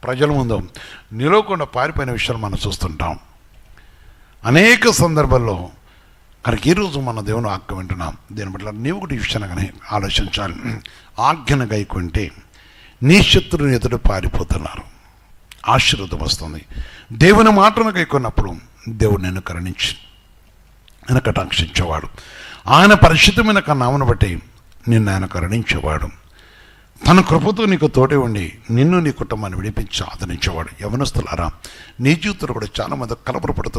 ప్రజల ముందు నిలవకుండా పారిపోయిన విషయాలు మనం చూస్తుంటాం అనేక సందర్భాల్లో. కనుక ఈరోజు మన దేవుని ఆజ్ఞ వింటున్నాం. దీని బట్టి నీవు కూడా ఈ విషయాన్ని కానీ ఆలోచించాలి. ఆజ్ఞను గైకుంటే నీ శత్రువుని ఎదుట పారిపోతున్నారు, ఆశీర్వాదం వస్తుంది. దేవుని మాటను గైకొన్నప్పుడు దేవుడు నిన్ను కరుణించి ఆయన కటాక్షించేవాడు. ఆయన పరిశుద్ధమైన నామను బట్టి నిన్ను ఆయన కరుణించేవాడు. తన కృపతో నీకు తోడే ఉండి నిన్ను నీ కుటుంబాన్ని విడిపించి ఆదరించేవాడు. యవనస్తులారా, నీ జీవితంలో కూడా చాలామంది కలవరపడుతూ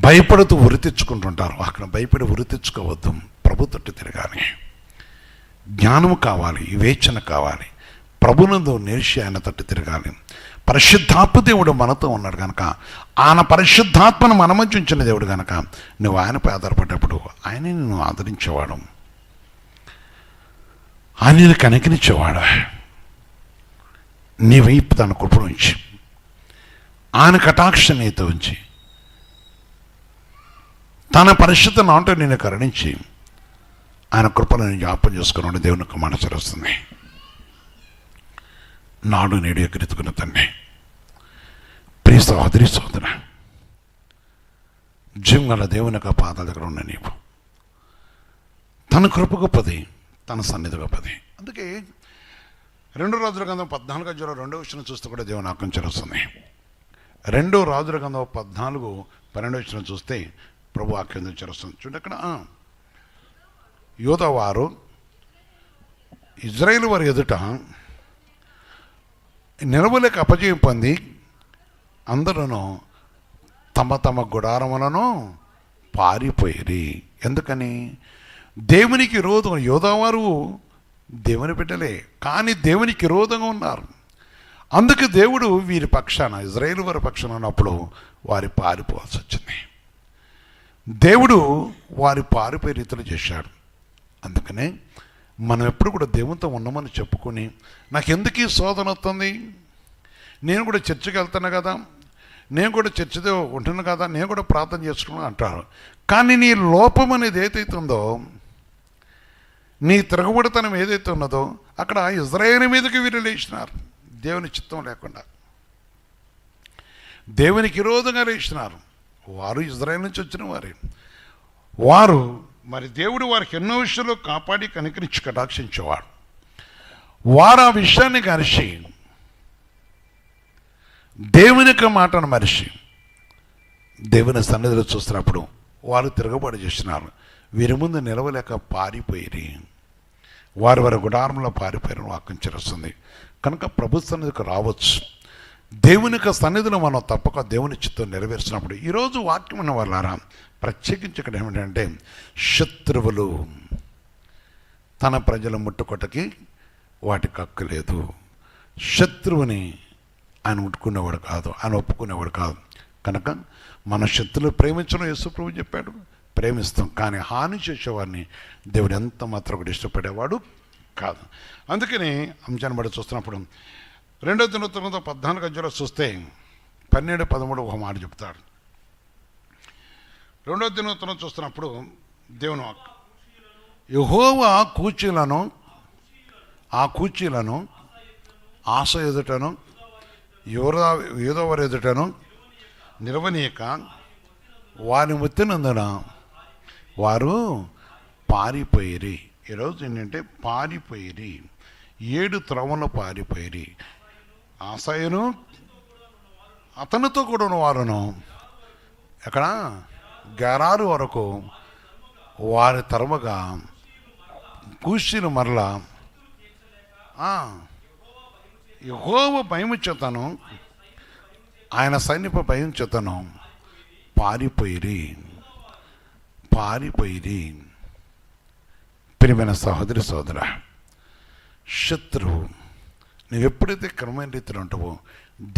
భయపడుతూ ఉరి తెచ్చుకుంటుంటారు. అక్కడ భయపడి ఉరి తెచ్చుకోవద్దు. ప్రభు తట్టు తిరగాలి. జ్ఞానము కావాలి, వివేచన కావాలి. ప్రభునందు నిలిచి ఆయన తట్టు తిరగాలి. పరిశుద్ధాత్మ దేవుడు మనతో ఉన్నాడు కనుక, ఆయన పరిశుద్ధాత్మను మన మధ్య ఉంచిన దేవుడు కనుక నువ్వు ఆయనపై ఆధారపడ్డప్పుడు ఆయన నిన్ను ఆదరించేవాడు, ఆయనను కనికరించేవాడు. నీ వైపు తన కృపను ఉంచి ఆయన కటాక్ష నీతో ఉంచి తన పరిశుద్ధ నాంటూ నిన్ను కరుణించి ఆయన కృపను జ్ఞాపకం చేసుకున్నాడు. దేవుని యొక్క మనసు వస్తుంది. నాడు నేడు ఎగురెత్తుకున్న తండ్రి, ప్రియ సహోదరి సోదర, జీవం గల దేవుని యొక్క పాదాల దగ్గర ఉన్న నీవు తన కృప గొప్పది, తన సన్నిధి గొప్పది. అందుకే 2 రాజుల గ్రంథం 14:2 చూస్తే కూడా దేవుని ఆజ్ఞ వస్తుంది. 2 రాజుల గ్రంథం 14:12 చూస్తే ప్రభు ఆజ్ఞ వస్తుంది. చూడండి, అక్కడ యోధా వారు ఇజ్రాయేల్ వారి ఎదుట నిలవలేక అపజయం పొంది అందరూ తమ తమ గుడారములను పారిపోయి. ఎందుకని? దేవునికి విరోధం. యోధావారు దేవుని బిడ్డలే, కానీ దేవునికి విరోధంగా ఉన్నారు. అందుకే దేవుడు వీరి పక్షాన, ఇజ్రాయేల్ వారి పక్షాన ఉన్నప్పుడు వారి పారిపోవాల్సి వచ్చింది. దేవుడు వారి పారిపోయే రీతిలో చేశాడు. అందుకనే మనం ఎప్పుడు కూడా దేవునితో ఉన్నామని చెప్పుకొని, నాకు ఎందుకు ఈ శోధన వస్తుంది, నేను కూడా చర్చికి వెళ్తాను కదా, నేను కూడా చర్చితో ఉంటున్నాను కదా, నేను కూడా ప్రార్థన చేసుకున్నాను అంటారు. కానీ నీ లోపం అనేది ఏదైతే ఉందో, నీ తిరగబడితనం ఏదైతే ఉన్నదో, అక్కడ ఇజ్రాయేలు మీదకి వీరు లేచినారు. దేవుని చిత్తం లేకుండా దేవునికి విరోధంగా లేచినారు. వారు ఇజ్రాయేల్ నుంచి వచ్చిన వారే. వారు మరి దేవుడు వారికి ఎన్నో విషయాలు కాపాడి కనికరించి కటాక్షించేవాడు. వారు ఆ విషయాన్ని కలిసి దేవునికి మాటను మరిచి దేవుని సన్నిధిలో చూస్తున్నప్పుడు వారు తిరగబడి చేసినారు. వీరి ముందు నిలవలేక పారిపోయి వారి గుడారంలో పారిపోయిన వాక్యం చేస్తుంది. కనుక ప్రభు సన్నిధికి రావచ్చు. దేవుని యొక్క సన్నిధిలో మనం తప్పక దేవుని చిత్తం నెరవేర్చినప్పుడు, ఈరోజు వాక్యం ఉన్న వాళ్ళారా ప్రత్యేకించి ఇక్కడ ఏమిటంటే, శత్రువులు తన ప్రజల ముట్టుకొట్టకి వాటికి హక్కు లేదు. శత్రువుని ఆయన ముట్టుకునేవాడు కాదు, ఆయన ఒప్పుకునేవాడు కాదు. కనుక మన శత్రువులు ప్రేమించడం యేసు ప్రభు చెప్పాడు, ప్రేమిస్తాం. కానీ హాని చేసేవాడిని దేవుడు ఎంత మాత్రం కూడా ఇష్టపడేవాడు కాదు. అందుకని అంశాన్ని బట్టి చూస్తున్నప్పుడు 2 దినవృత్తాంతం 14 చూస్తే 12-13 ఒక మాట చెప్తాడు. 2 దినవృత్తాంతం చూస్తున్నప్పుడు దేవుని యెహోవా ఆ కూచీలను ఆశ ఎదుటను యూదవారి ఎదుటను నిర్వనీయక వారిని ముత్తినందున వారు పారిపోయిరి. ఈరోజు ఏంటంటే పారిపోయిరి, 7 త్రవంలో పారిపోయిరి. ఆశయను అతనితో కూడా ఉన్న వారును ఎక్కడ గెరారు వరకు వారి తరముగా కూషీలు మరలా యెహోవా భయము చేతను ఆయన సైన్యపు భయం చేతను పారిపోయిరి. ప్రియమైన సహోదరి సోదర, శత్రువు నువ్వెప్పుడైతే క్రమమైన రీతిలో ఉంటావో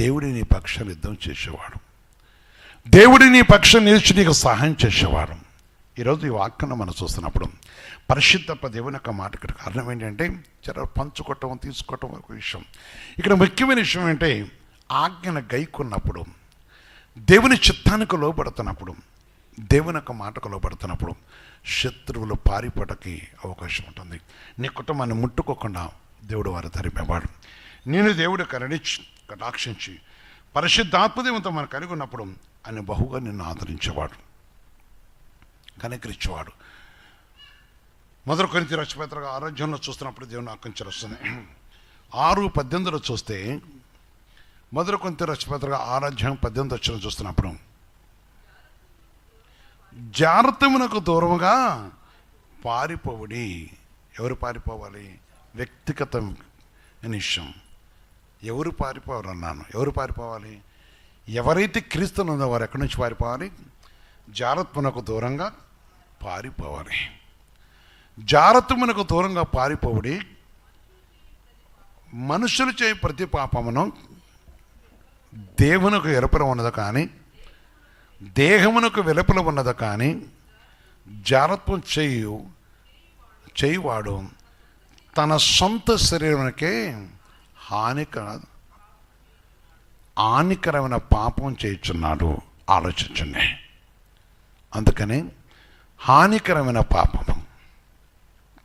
దేవుడి నీ పక్షాన్ని యుద్ధం చేసేవాడు, దేవుడి నీ పక్షం నిలిచి నీకు సహాయం చేసేవాడు. ఈరోజు ఈ వాక్యాన్ని మనం చూస్తున్నప్పుడు పరిశుద్ధ దేవుని యొక్క మాట ఇక్కడ కారణం ఏంటంటే, చాలా పంచుకోవటం తీసుకోవటం ఒక విషయం. ఇక్కడ ముఖ్యమైన విషయం ఏంటంటే, ఆజ్ఞను గైకున్నప్పుడు, దేవుని చిత్తానికి లోబడుతున్నప్పుడు, దేవుని యొక్క మాటకు లోబడుతున్నప్పుడు శత్రువులు పారిపోవటానికి అవకాశం ఉంటుంది. నీ కుటుంబాన్ని ముట్టుకోకుండా దేవుడు వారు తరిమేవాడు. నేను దేవుడు కటాక్షించి పరిశుద్ధాత్మదేవంతో మనం కలిగి ఉన్నప్పుడు ఆయన బహుగా నిన్ను ఆదరించేవాడు, కనికరించేవాడు. 1 కొరింథీ రాష్ట్రపతిగా ఆరోగ్యంలో చూస్తున్నప్పుడు దేవుని ఆకంక్షలు వస్తున్నాయి. 6:18 చూస్తే 1 కొరింథీ రాష్ట్రపతిగా ఆరోగ్యం 18 చూస్తున్నప్పుడు, జాగ్రత్తమునకు దూరముగా పారిపోవుడి. ఎవరు పారిపోవాలి? వ్యక్తిగత విషయం. ఎవరు పారిపోవాలి అన్నాను? ఎవరు పారిపోవాలి? ఎవరైతే క్రీస్తులు ఉందో వారు ఎక్కడి నుంచి పారిపోవాలి? జాగ్రత్తమునకు దూరంగా పారిపోవాలి. జాగ్రత్తమునకు దూరంగా పారిపోవుడి. మనుషులు చేయ ప్రతి పాపమును దేవునికి ఎరుపల ఉన్నది కానీ, దేహమునకు వెలుపల ఉన్నది కానీ, జాగ్రత్తం చేయువాడు తన సొంత శరీరానికే హానికరమైన పాపం చేయుచున్నాడు. ఆలోచించండి. అందుకని హానికరమైన పాపము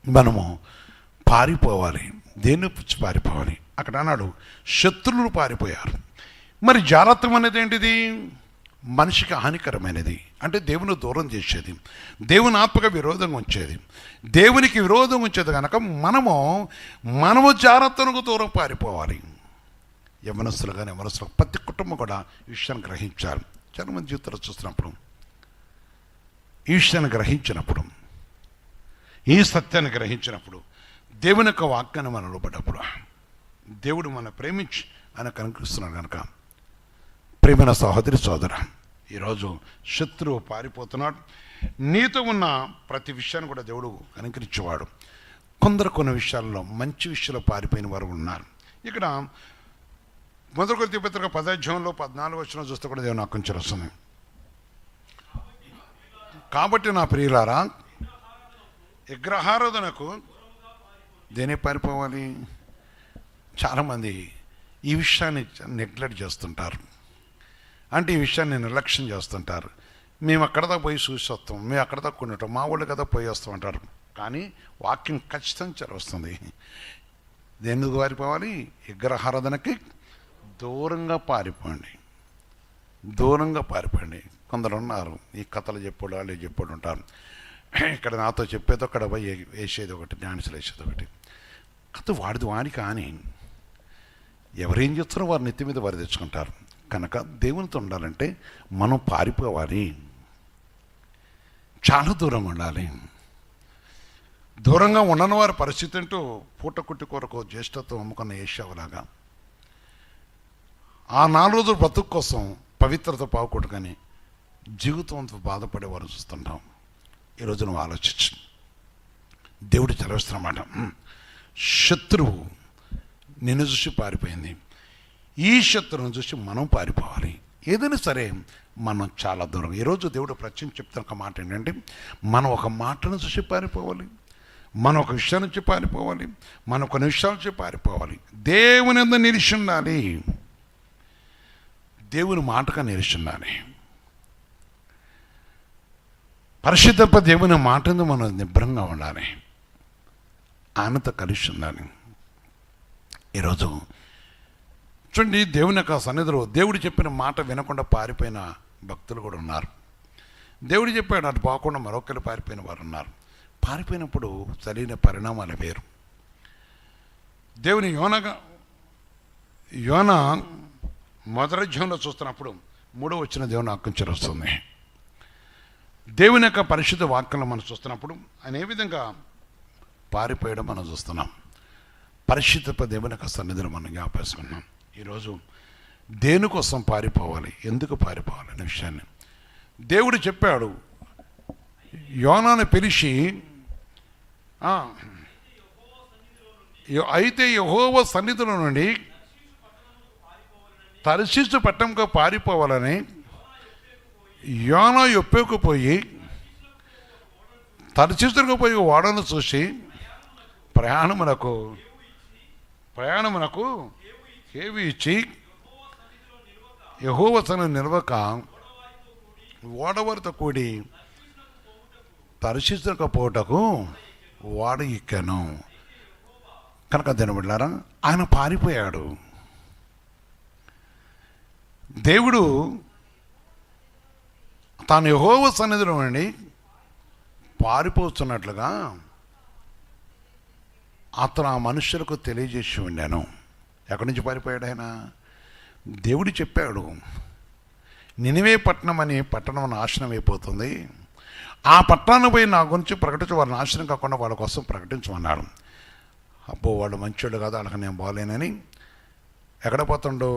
మనము పారిపోవాలి. దేన్ని పుచ్చి పారిపోవాలి? అక్కడ అన్నాడు శత్రువులు పారిపోయారు. మరి జాగ్రత్తం అనేది ఏంటిది? మనిషికి హానికరమైనది, అంటే దేవుని దూరం చేసేది, దేవుని ఆత్మగా విరోధంగా ఉంచేది, దేవునికి విరోధంగా ఉంచేది. కనుక మనము జాగ్రత్తకు దూరం పారిపోవాలి. యవనస్తులు కానీ యవనస్తులు ప్రతి కుటుంబం కూడా ఈ విషయాన్ని గ్రహించాలి. చాలామంది జీవితాలు చూస్తున్నప్పుడు ఈ విషయాన్ని గ్రహించినప్పుడు, ఈ సత్యాన్ని గ్రహించినప్పుడు, దేవుని యొక్క వాక్యాన్ని మనం లోబడ్డప్పుడు దేవుడు మనం ప్రేమించి ఆయన కనిపిస్తున్నాడు. కనుక ప్రేమైన సహోదరి సోదర, ఈరోజు శత్రువు పారిపోతున్నాడు. నీతో ఉన్న ప్రతి విషయాన్ని కూడా దేవుడు కనికరించేవాడు. కొన్ని విషయాల్లో మంచి విషయాల్లో పారిపోయిన వారు ఉన్నారు. ఇక్కడ 1 కొరింథీ పత్రిక 10:14 చూస్తే కూడా దేవుని ఆకంక్ష వస్తుంది. కాబట్టి నా ప్రియులారా, విగ్రహారాధనకు దేనే పారిపోవాలి? చాలామంది ఈ విషయాన్ని నెగ్లెక్ట్ చేస్తుంటారు. అంటే ఈ విషయాన్ని నిర్లక్ష్యం చేస్తుంటారు. మేము అక్కడ దాకా పోయి చూసి వస్తాం, మేము అక్కడ దాకా కొనిటాం, మా వాళ్ళు కదా పోయి వస్తాం అంటారు. కానీ వాక్యం ఖచ్చితంగా చదివిస్తుంది. ఎందుకు పారిపోవాలి? విగ్రహారాధనకి దూరంగా పారిపోండి, దూరంగా పారిపోండి. కొందరు ఉన్నారు ఈ కథలు చెప్పాడు, వాళ్ళు చెప్పాడు ఉంటారు. ఇక్కడ నాతో చెప్పేది అక్కడ పోయి వేసేది ఒకటి, డాన్సులు వేసేది ఒకటి. కథ వాడిది వాడి. కానీ ఎవరేం చేస్తారో వారి నెత్తి మీద వారు తెచ్చుకుంటారు. కనుక దేవునితో ఉండాలంటే మనం పారిపోవాలి, చాలా దూరంగా ఉండాలి. దూరంగా ఉండని వారి పరిస్థితి అంటూ పూటకుట్టి కొరకు జ్యేష్ఠత్వం అమ్ముకున్న ఏషావులాగా ఆ 4 రోజుల బ్రతుకు కోసం పవిత్రత పావుకొట్టుకొని జీవితంతో బాధపడేవారు చూస్తుంటాం. ఈరోజు నువ్వు ఆలోచించు. దేవుడు చదివిస్తున్నమాట, శత్రువు నిన్ను చూసి పారిపోయింది, ఈ శత్రువును చూసి మనం పారిపోవాలి. ఏదైనా సరే మనం చాలా దూరం. ఈరోజు దేవుడు ప్రత్యేకంగా చెప్తున్న ఒక మాట ఏంటంటే, మనం ఒక మాటను చూసి పారిపోవాలి, మనం ఒక విషయం నుంచి పారిపోవాలి, మనం కొన్ని విషయాల నుంచి పారిపోవాలి. దేవుని యందు నిలిచి ఉండాలి, దేవుని మాటగా నిలిచి ఉండాలి. పరిశుద్ధ దేవుని మాట యందు మనం నిబ్రంగా ఉండాలి, ఆయనతో కలిసి ఉండాలి. ఈరోజు చూడండి, దేవుని యొక్క సన్నిధిలో దేవుడు చెప్పిన మాట వినకుండా పారిపోయిన భక్తులు కూడా ఉన్నారు. దేవుడు చెప్పాడు అటు పోకుండా మరొకరు పారిపోయిన వారు ఉన్నారు. పారిపోయినప్పుడు సరైన పరిణామాలు వేరు. దేవుని యోన మొదటి అధ్యాయంలో చూస్తున్నప్పుడు 3వ వచనం దేవుని ఆజ్ఞ వస్తుంది. దేవుని యొక్క పరిశుద్ధ వాక్యంలో మనం చూస్తున్నప్పుడు ఆయన ఏ విధంగా పారిపోయడం మనం చూస్తున్నాం. పరిశుద్ధ దేవుని యొక్క సన్నిధిలో మనం జ్ఞాపేసుకున్నాం. ఈరోజు దేనికోసం పారిపోవాలి, ఎందుకు పారిపోవాలి అనే విషయాన్ని దేవుడు చెప్పాడు. యోనాను పిలిచి, అయితే యెహోవా సన్నిధిలో నుండి తర్షీషు పట్టణంకు పారిపోవాలని యోనా యొప్పేకు పోయి తర్షీషుకు పోయి ఓడను చూసి ప్రయాణమునకు కేవి ఇచ్చి యెహోవా సన్నిధిలో నిలవక ఓడవారితో కూడి తర్షీషుకు పోవుటకు ఓడ ఎక్కాను. కనుక దినబడ్డారా, ఆయన పారిపోయాడు. దేవుడు తాను యెహోవా సన్నిధిలో నుండి పారిపోతున్నట్లుగా అతను ఆ మనుషులకు తెలియజేసి ఉండాను. ఎక్కడి నుంచి పారిపోయాడు ఆయన? దేవుడు చెప్పాడు, నినివే పట్టణం అని పట్టణం నాశనం అయిపోతుంది, ఆ పట్టణాన్ని పోయి నా గురించి ప్రకటించి వారు నాశనం కాకుండా వాళ్ళ కోసం ప్రకటించమన్నాడు. అబ్బో వాళ్ళు మంచోళ్ళు కాదు, వాళ్ళకి నేను బాగలేనని ఎక్కడ పోతాడు?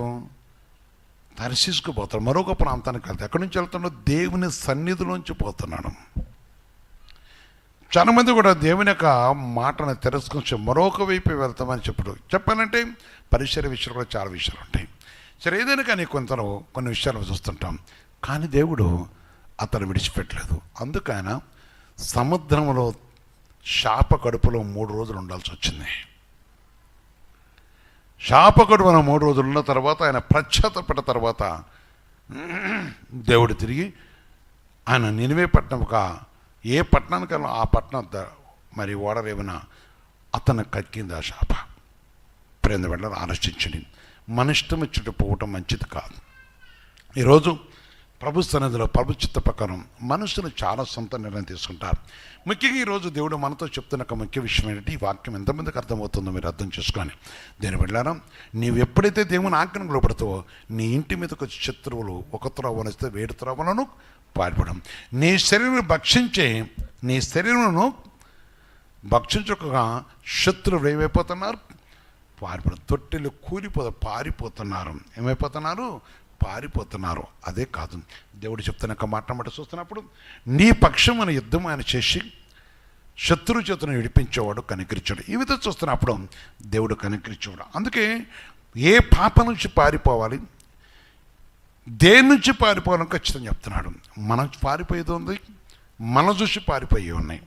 తర్షీషుకు పోతాడు, మరొక ప్రాంతానికి వెళ్తాడు. ఎక్కడి నుంచి వెళ్తాడో? దేవుని సన్నిధిలోంచి పోతున్నాడు. చాలామంది కూడా దేవుని యొక్క మాటను తిరస్కరించి మరొక వైపు వెళ్తామని చెప్పాలంటే పరిసర విషయాలు కూడా చాలా విషయాలు ఉంటాయి. సరే, ఏదైనా కానీ కొన్ని విషయాలు చూస్తుంటాం. కానీ దేవుడు అతను విడిచిపెట్టలేదు. అందుకైన సముద్రంలో శాప కడుపులో 3 రోజులు ఉండాల్సి వచ్చింది. శాప కడుపున 3 రోజులు ఉన్న తర్వాత ఆయన పశ్చాత్తపడ్డ తర్వాత దేవుడు తిరిగి ఆయన నినివే పట్టణంగా ఏ పట్టణానికన్నా ఆ పట్టణం మరి ఓడరేమైనా అతను కక్కింది ఆ శాప. ప్రేమ వెళ్ళాలి, ఆలోచించండి. మన ఇష్టం ఇచ్చుట పోవటం మంచిది కాదు. ఈరోజు ప్రభు సన్నిధిలో ప్రభు చిత్త ప్రకారం మనుషులు చాలా సొంత నిర్ణయం తీసుకుంటారు. ముఖ్యంగా ఈరోజు దేవుడు మనతో చెప్తున్న ఒక ముఖ్య విషయం ఏంటంటే, ఈ వాక్యం ఎంతమందికి అర్థమవుతుందో మీరు అర్థం చేసుకోండి. దేని వెళ్ళారా, నీవు ఎప్పుడైతే దేవుని ఆజ్ఞకు లోపడతావో నీ ఇంటి మీదకి వచ్చి శత్రువులు ఒక త్రోవనిస్తే 7 త్రోవలను పారిపోవడం. నీ శరీరమును భక్షించక శత్రువులు ఏమైపోతున్నారు? పారిపోవడం. తొట్టెలు పారిపోతున్నారు. ఏమైపోతున్నారు? పారిపోతున్నారు. అదే కాదు, దేవుడు చెప్తున్న ఒక మాట చూస్తున్నప్పుడు, నీ పక్షమున యుద్ధం ఆయన చేసి శత్రు చేతును విడిపించేవాడు, కనికరించాడు. ఈ విధంగా చూస్తున్నప్పుడు దేవుడు కనికరించేవాడు. అందుకే ఏ పాపం నుంచి పారిపోవాలి, దేని నుంచి పారిపోవాలని ఖచ్చితంగా చెప్తున్నాడు. మనం పారిపోయేది ఉంది, మనం చూసి పారిపోయే ఉన్నాయి.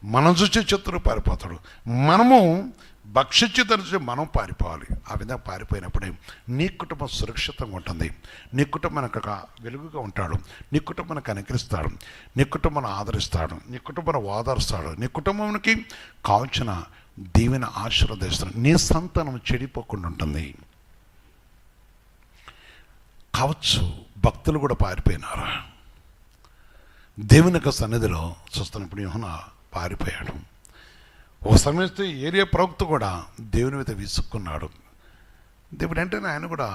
మనం చూసి శత్రువు పారిపోతాడు. మనము భక్షించి తెలిసి మనం పారిపోవాలి. ఆ విధంగా పారిపోయినప్పుడే నీ కుటుంబం సురక్షితంగా ఉంటుంది, నీ కుటుంబానికి ఒక వెలుగుగా ఉంటాడు, నీ కుటుంబానికి అనుకరిస్తాడు, నీ కుటుంబాన్ని ఆదరిస్తాడు, నీ కుటుంబాన్ని ఓదారుస్తాడు, నీ కుటుంబానికి కావాల్సిన దీవెన ఆశీర్వదిస్తాడు, నీ సంతానం చెడిపోకుండా ఉంటుంది. కావచ్చు భక్తులు కూడా పారిపోయినారు. దేవుని యొక్క సన్నిధిలో చూస్తున్నప్పుడు యోహన పారిపోయాడు. ఓ సమయంలో ఏరియా ప్రవక్త కూడా దేవుని మీద విసుక్కున్నాడు. దేవుడు అంటేనే ఆయన కూడా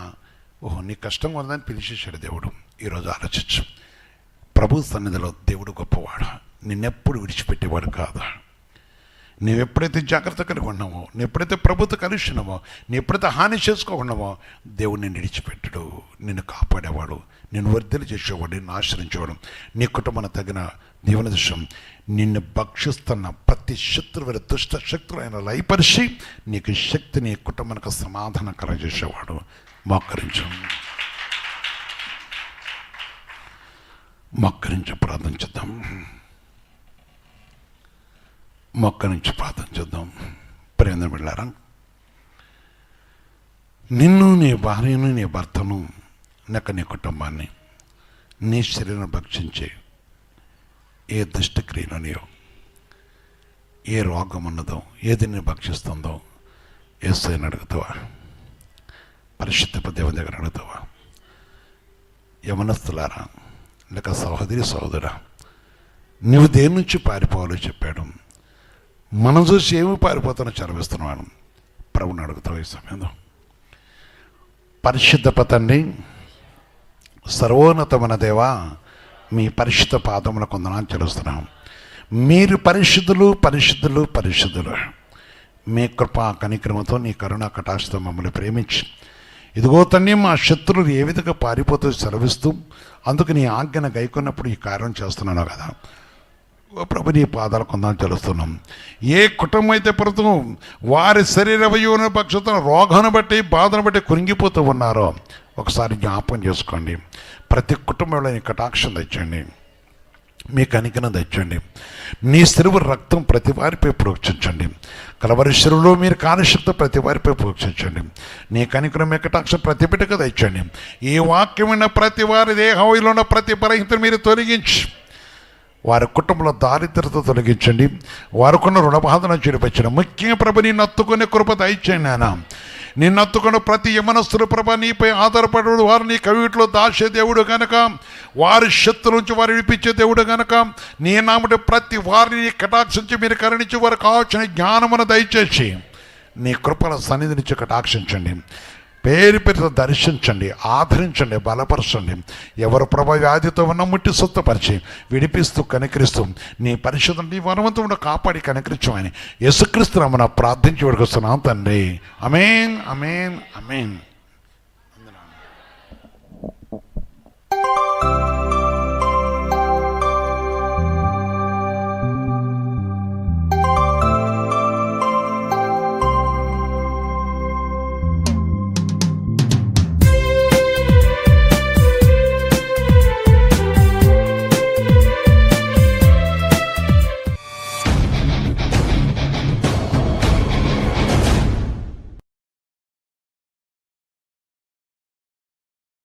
ఓహో నీ కష్టంగా ఉందని పిలిచేశాడు దేవుడు. ఈరోజు ఆలోచించు, ప్రభు సన్నిధిలో దేవుడు గొప్పవాడు, నిన్నెప్పుడు విడిచిపెట్టేవాడు కాదు. నువ్వు ఎప్పుడైతే జాగ్రత్త కలిగి ఉన్నావో, నువ్వు ఎప్పుడైతే ప్రభుత్వ కలిసినావో, నువ్వు ఎప్పుడైతే హాని చేసుకోకున్నావో, దేవుడు నిన్ను విడిచిపెట్టడు, నిన్ను కాపాడేవాడు, నిన్ను వర్ధలు చేసేవాడు, నిన్ను ఆశ్రయించేవాడు. నీ కుటుంబానికి తగిన దీవెన దృశ్యం, నిన్ను భక్షిస్తున్న ప్రతి శత్రువు దుష్ట శక్తులు ఆయన లయపరిచి నీకు శక్తిని కుటుంబానికి సమాధానం కలగజేసేవాడు. మోకరించి ప్రార్థించుద్దాం. ప్రేమ బిడ్డలారా, నిన్ను, నీ భార్యను, నీ భర్తను, నీ కుటుంబాన్ని, నీ శరీరం భక్షించే ఏ దుష్టక్రియనో, ఏ రోగం ఉన్నదో, ఏది నేను భక్షిస్తుందో యేసుని అడుగుతావా? పరిశుద్ధ దేవుని దగ్గర అడుగుతావా? యవనస్తులారా, లేక సహోదరి సహోదరా, నువ్వు దేని నుంచి పారిపోవాలో చెప్పాడు. మనం చూసి ఏమి పారిపోతానో చదివిస్తున్నాను. ప్రభుని అడుగుతావు ఈ సమయంలో. పరిశుద్ధ తండ్రి, సర్వోన్నతమైన దేవా, మీ పరిశుద్ధ పాదములకు వందనాలు చెల్లిస్తున్నాం. మీరు పరిశుద్ధులు, పరిశుద్ధులు, పరిశుద్ధులు. మీ కృపా కనిక్రమతో, నీ కరుణ కటాక్షతో మమ్మల్ని ప్రేమించి, ఇదిగో తండ్రి మా శత్రువులు ఏ విధంగా పారిపోతూ సెలవిస్తూ, అందుకు నీ ఆజ్ఞను గైకొన్నప్పుడు ఈ కార్యం చేస్తున్నాను కదా. ప్రభు నీ పాదాలు కొందాన్ని తెలుస్తున్నాం. ఏ కుటుంబం అయితే ప్రస్తుతం వారి శరీర వయోన పక్షతో రోగాన్ని బట్టి, బాధను బట్టి కురింగిపోతూ ఉన్నారో ఒకసారి జ్ఞాపకం చేసుకోండి. ప్రతి కుటుంబంలో నీ కటాక్షం తెచ్చండి, మీ కనికను తెచ్చండి. నీ సిరువు రక్తం ప్రతి వారిపై ప్రోక్షించండి. కలవరి సిరువులో మీరు కానిశక్తి ప్రతి వారిపై ప్రోక్షించండి. నీ కనికను మీ కటాక్షం ప్రతి బిడ్డకు తెచ్చండి. ఈ వాక్యమైన ప్రతి వారి దేహంలో ఉన్న ప్రతి బలహీనతను మీరు తొలగించి, వారి కుటుంబంలో దారిద్రత తొలగించండి, వారికున్న రుణబాధను చెడిపించండి. ముఖ్యంగా ప్రభు నిన్ను అత్తుకునే కృప దయచేయండి నాయన. నిన్ను అత్తుకున్న ప్రతి యమనస్తుల ప్రభ నీపై ఆధారపడు వారు నీ కవిట్లో దాచే దేవుడు కనుక, వారి శక్తుల నుంచి వారు విడిపించే దేవుడు కనుక, నీ నామటి ప్రతి వారిని కటాక్షించి మీరు కరుణించి వారికి కావాల్సిన జ్ఞానమును దయచేసి నీ కృపల సన్నిధి నుంచి కటాక్షించండి. పేరు పేరుతో దర్శించండి, ఆదరించండి, బలపరచండి. ఎవరు ప్రభ వ్యాధితో ఉన్న ముట్టి స్వస్థపరిచి విడిపిస్తూ కనికరిస్తూ నీ పరిశుద్ధం నీ వనవంతుడు కాపాడి కనికరించమని యేసుక్రీస్తు నామమున ప్రార్థించి వేడుకొస్తున్నాం తండ్రి. ఆమేన్, ఆమేన్, ఆమేన్.